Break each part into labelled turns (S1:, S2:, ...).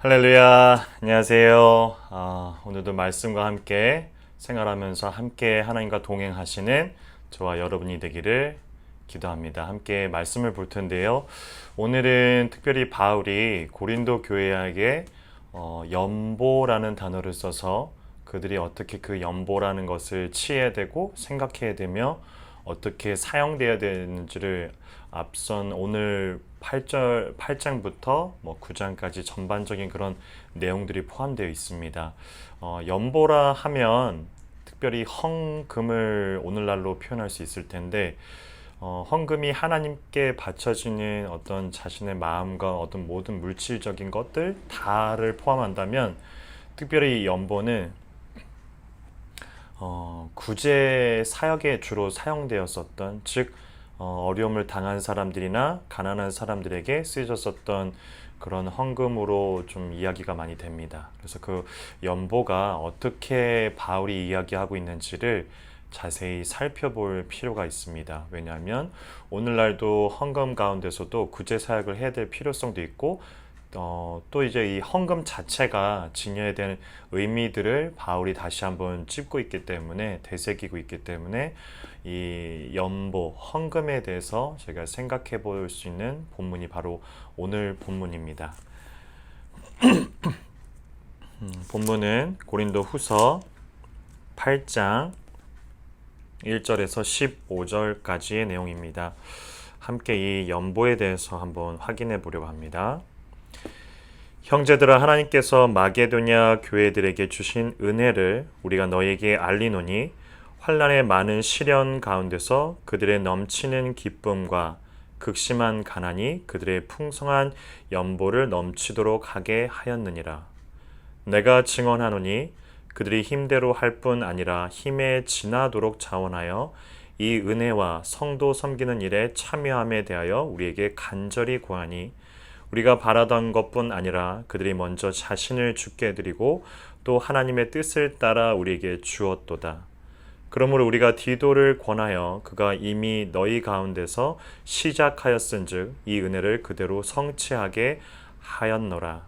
S1: 할렐루야, 안녕하세요. 오늘도 말씀과 함께 생활하면서 함께 하나님과 동행하시는 저와 여러분이 되기를 기도합니다. 함께 말씀을 볼 텐데요. 오늘은 특별히 바울이 고린도 교회에게 연보라는 단어를 써서 그들이 어떻게 그 연보라는 것을 취해야 되고 생각해야 되며 어떻게 사용되어야 되는지를 앞선 오늘 8장부터 9장까지 전반적인 그런 내용들이 포함되어 있습니다. 연보라 하면 특별히 헌금을 오늘날로 표현할 수 있을 텐데 헌금이 하나님께 바쳐지는 어떤 자신의 마음과 어떤 모든 물질적인 것들 다를 포함한다면 특별히 이 연보는 구제 사역에 주로 사용되었었던 즉 어려움을 당한 사람들이나 가난한 사람들에게 쓰여졌었던 그런 헌금으로 좀 이야기가 많이 됩니다. 그래서 그 연보가 어떻게 바울이 이야기하고 있는지를 자세히 살펴볼 필요가 있습니다. 왜냐하면 오늘날도 헌금 가운데서도 구제 사역을 해야 될 필요성도 있고 또 이제 이 헌금 자체가 지녀야 되는 의미들을 바울이 다시 한번 짚고 있기 때문에 되새기고 있기 때문에 이 연보 헌금에 대해서 제가 생각해 볼 수 있는 본문이 바로 오늘 본문입니다. 본문은 고린도 후서 8장 1절에서 15절까지의 내용입니다. 함께 이 연보에 대해서 한번 확인해 보려고 합니다. 형제들아, 하나님께서 마게도냐 교회들에게 주신 은혜를 우리가 너에게 알리노니 환난의 많은 시련 가운데서 그들의 넘치는 기쁨과 극심한 가난이 그들의 풍성한 연보를 넘치도록 하게 하였느니라. 내가 증언하노니 그들이 힘대로 할 뿐 아니라 힘에 지나도록 자원하여 이 은혜와 성도 섬기는 일에 참여함에 대하여 우리에게 간절히 구하니 우리가 바라던 것뿐 아니라 그들이 먼저 자신을 주께 드리고 또 하나님의 뜻을 따라 우리에게 주었도다. 그러므로 우리가 디도를 권하여 그가 이미 너희 가운데서 시작하였은즉 이 은혜를 그대로 성취하게 하였노라.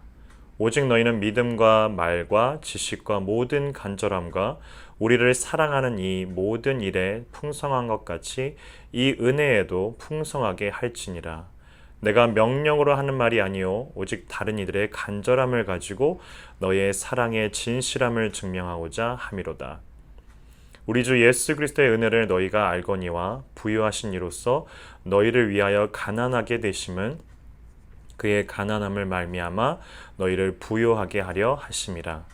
S1: 오직 너희는 믿음과 말과 지식과 모든 간절함과 우리를 사랑하는 이 모든 일에 풍성한 것 같이 이 은혜에도 풍성하게 할지니라. 내가 명령으로 하는 말이 아니요 오직 다른 이들의 간절함을 가지고 너의 사랑의 진실함을 증명하고자 함이로다. 우리 주 예수 그리스도의 은혜를 너희가 알거니와 부유하신 이로써 너희를 위하여 가난하게 되심은 그의 가난함을 말미암아 너희를 부유하게 하려 하심이라.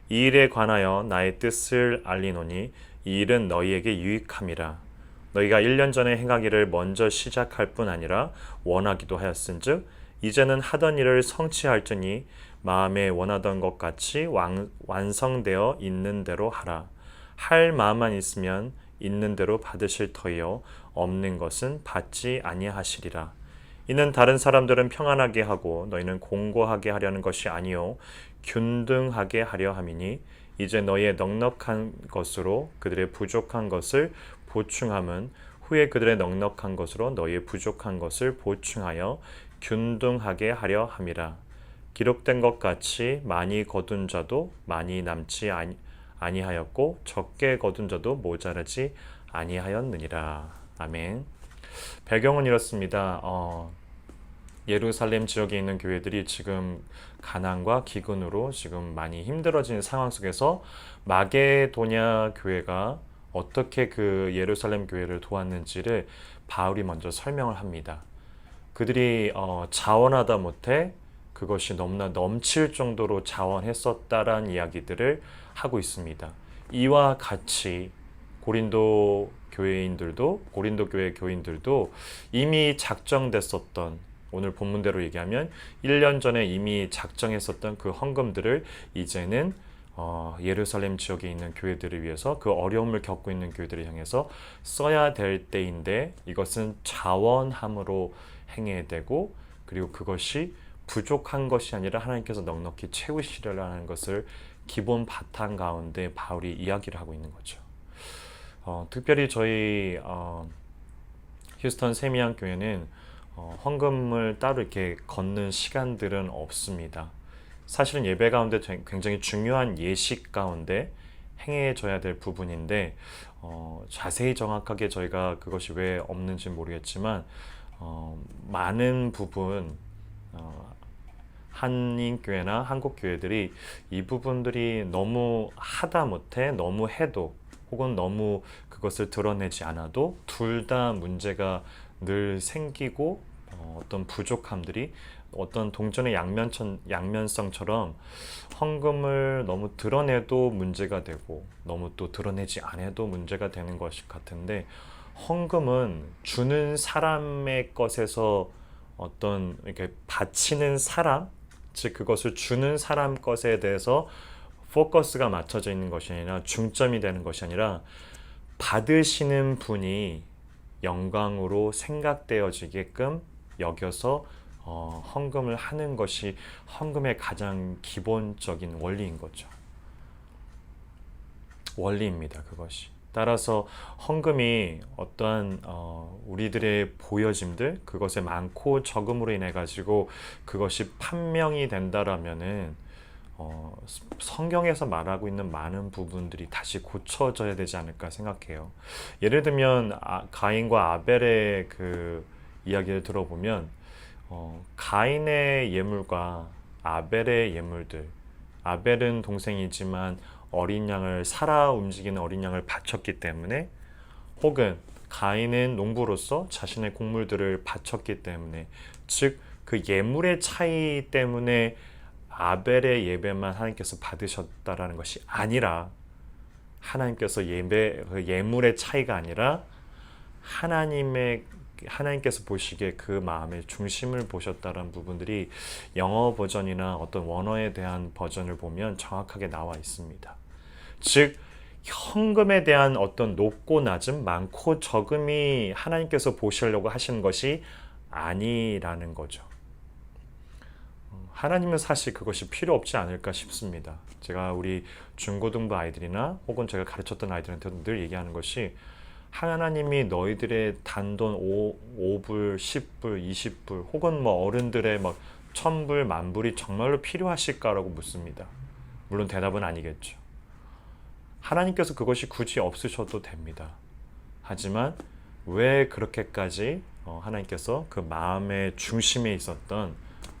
S1: 이 일에 관하여 나의 뜻을 알리노니 이 일은 너희에게 유익함이라. 너희가 1년 전에 행하기를 먼저 시작할 뿐 아니라 원하기도 하였은즉 이제는 하던 일을 성취할지니 마음에 원하던 것 같이 완성되어 있는 대로 하라. 할 마음만 있으면 있는 대로 받으실 터이요 없는 것은 받지 아니하시리라. 이는 다른 사람들은 평안하게 하고 너희는 공고하게 하려는 것이 아니요 균등하게 하려 함이니 이제 너희의 넉넉한 것으로 그들의 부족한 것을 보충함은 후에 그들의 넉넉한 것으로 너희의 부족한 것을 보충하여 균등하게 하려 함이라. 기록된 것 같이 많이 거둔 자도 많이 남지 아니하였고 적게 거둔 자도 모자라지 아니하였느니라. 아멘. 배경은 이렇습니다. 예루살렘 지역에 있는 교회들이 지금 가난과 기근으로 지금 많이 힘들어지는 상황 속에서 마게도냐 교회가 어떻게 그 예루살렘 교회를 도왔는지를 바울이 먼저 설명을 합니다. 그들이 자원하다 못해 그것이 너무나 넘칠 정도로 자원했었다라는 이야기들을 하고 있습니다. 이와 같이 고린도 교회 교인들도 이미 작정됐었던, 오늘 본문대로 얘기하면 1년 전에 이미 작정했었던 그 헌금들을 이제는 예루살렘 지역에 있는 교회들을 위해서 그 어려움을 겪고 있는 교회들을 향해서 써야 될 때인데 이것은 자원함으로 행해야 되고 그리고 그것이 부족한 것이 아니라 하나님께서 넉넉히 채우시려는 것을 기본 바탕 가운데 바울이 이야기를 하고 있는 거죠. 특별히 저희 휴스턴 세미양 교회는 헌금을 따로 이렇게 걷는 시간들은 없습니다. 사실은 예배 가운데 굉장히 중요한 예식 가운데 행해져야 될 부분인데 자세히 정확하게 저희가 그것이 왜 없는지 모르겠지만 많은 부분 한인교회나 한국교회들이 이 부분들이 너무 하다못해 너무 해도 혹은 너무 그것을 드러내지 않아도 둘 다 문제가 늘 생기고 어떤 부족함들이 어떤 동전의 양면성처럼 헌금을 너무 드러내도 문제가 되고 너무 또 드러내지 않아도 문제가 되는 것 같은데, 헌금은 주는 사람의 것에서 어떤 이렇게 바치는 사람, 즉 그것을 주는 사람 것에 대해서 포커스가 맞춰져 있는 것이 아니라 중점이 되는 것이 아니라 받으시는 분이 영광으로 생각되어지게끔 여겨서 헌금을 하는 것이 헌금의 가장 기본적인 원리인 거죠. 원리입니다. 그것이. 따라서 헌금이 어떠한 우리들의 보여짐들, 그것의 많고 적음으로 인해 가지고 그것이 판명이 된다라면은 성경에서 말하고 있는 많은 부분들이 다시 고쳐져야 되지 않을까 생각해요. 예를 들면 가인과 아벨의 그 이야기를 들어보면 가인의 예물과 아벨의 예물들, 아벨은 동생이지만 어린 양을 살아 움직이는 어린 양을 바쳤기 때문에, 혹은 가인은 농부로서 자신의 곡물들을 바쳤기 때문에, 즉 그 예물의 차이 때문에 아벨의 예배만 하나님께서 받으셨다라는 것이 아니라, 하나님께서 그 예물의 차이가 아니라 하나님께서 보시기에 그 마음의 중심을 보셨다는 부분들이 영어 버전이나 어떤 원어에 대한 버전을 보면 정확하게 나와 있습니다. 즉 헌금에 대한 어떤 높고 낮음, 많고 적음이 하나님께서 보시려고 하시는 것이 아니라는 거죠. 하나님은 사실 그것이 필요 없지 않을까 싶습니다. 제가 우리 중고등부 아이들이나 혹은 제가 가르쳤던 아이들한테도 늘 얘기하는 것이, 하나님이 너희들의 단돈 5불, 10불, 20불 혹은 뭐 어른들의 막 1000불, 10,000불이 정말로 필요하실까라고 묻습니다. 물론 대답은 아니겠죠. 하나님께서 그것이 굳이 없으셔도 됩니다. 하지만 왜 그렇게까지 하나님께서 그 마음의 중심에 있었던,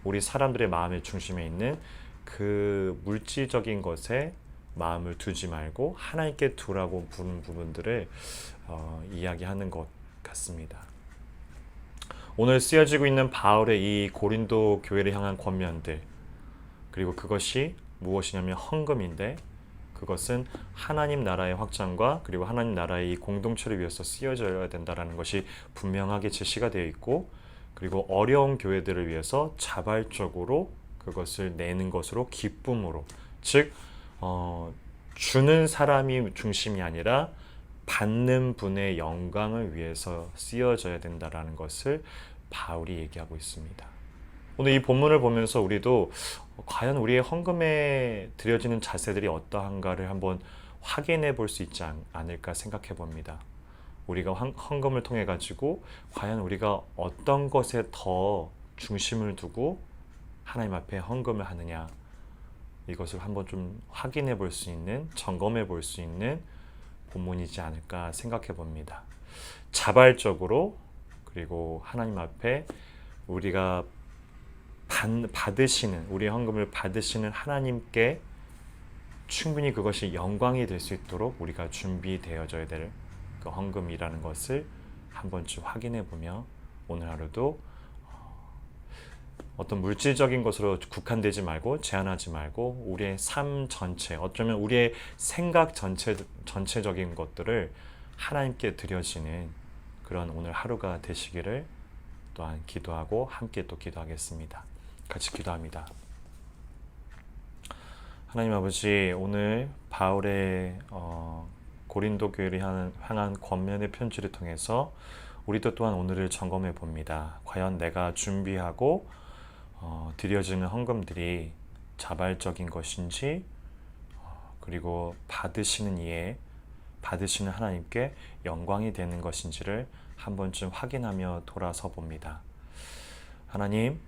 S1: 우리 사람들의 마음의 중심에 있는 그 물질적인 것에 마음을 두지 말고 하나님께 두라고 부르는 부분들을 이야기하는 것 같습니다. 오늘 쓰여지고 있는 바울의 이 고린도 교회를 향한 권면들, 그리고 그것이 무엇이냐면 헌금인데, 그것은 하나님 나라의 확장과 그리고 하나님 나라의 이 공동체를 위해서 쓰여져야 된다는 것이 분명하게 제시가 되어 있고, 그리고 어려운 교회들을 위해서 자발적으로 그것을 내는 것으로 기쁨으로, 즉 주는 사람이 중심이 아니라 받는 분의 영광을 위해서 쓰여져야 된다는 것을 바울이 얘기하고 있습니다. 오늘 이 본문을 보면서 우리도 과연 우리의 헌금에 드려지는 자세들이 어떠한가를 한번 확인해 볼 수 있지 않을까 생각해 봅니다. 우리가 헌금을 통해 가지고 과연 우리가 어떤 것에 더 중심을 두고 하나님 앞에 헌금을 하느냐, 이것을 한번 좀 확인해 볼 수 있는, 점검해 볼 수 있는 본문이지 않을까 생각해 봅니다. 자발적으로, 그리고 하나님 앞에 우리가 받으시는, 우리의 헌금을 받으시는 하나님께 충분히 그것이 영광이 될 수 있도록 우리가 준비되어져야 될 그 헌금이라는 것을 한 번쯤 확인해 보며, 오늘 하루도 어떤 물질적인 것으로 국한되지 말고 제한하지 말고 우리의 삶 전체, 어쩌면 우리의 생각 전체적인 것들을 하나님께 드려지는 그런 오늘 하루가 되시기를 또한 기도하고 함께 또 기도하겠습니다. 같이 기도합니다. 하나님 아버지, 오늘 바울의 고린도 교회를 향한 권면의 편지를 통해서 우리도 또한 오늘을 점검해 봅니다. 과연 내가 준비하고 드려지는 헌금들이 자발적인 것인지, 그리고 받으시는 이에 받으시는 하나님께 영광이 되는 것인지를 한 번쯤 확인하며 돌아서 봅니다. 하나님,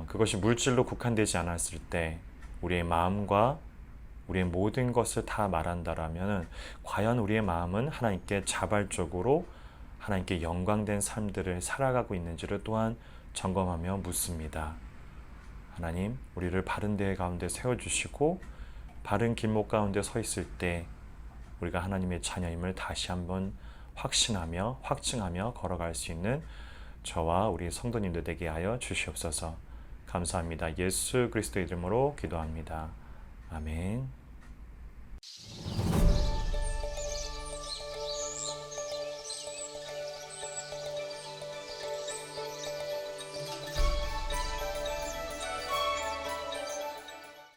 S1: 그것이 물질로 국한되지 않았을 때 우리의 마음과 우리의 모든 것을 다 말한다라면 과연 우리의 마음은 하나님께 자발적으로 하나님께 영광된 삶들을 살아가고 있는지를 또한 점검하며 묻습니다. 하나님, 우리를 바른 데 가운데 세워주시고 바른 길목 가운데 서 있을 때 우리가 하나님의 자녀임을 다시 한번 확신하며 확증하며 걸어갈 수 있는 저와 우리 성도님들 되게 하여 주시옵소서. 감사합니다. 예수 그리스도의 이름으로 기도합니다. 아멘.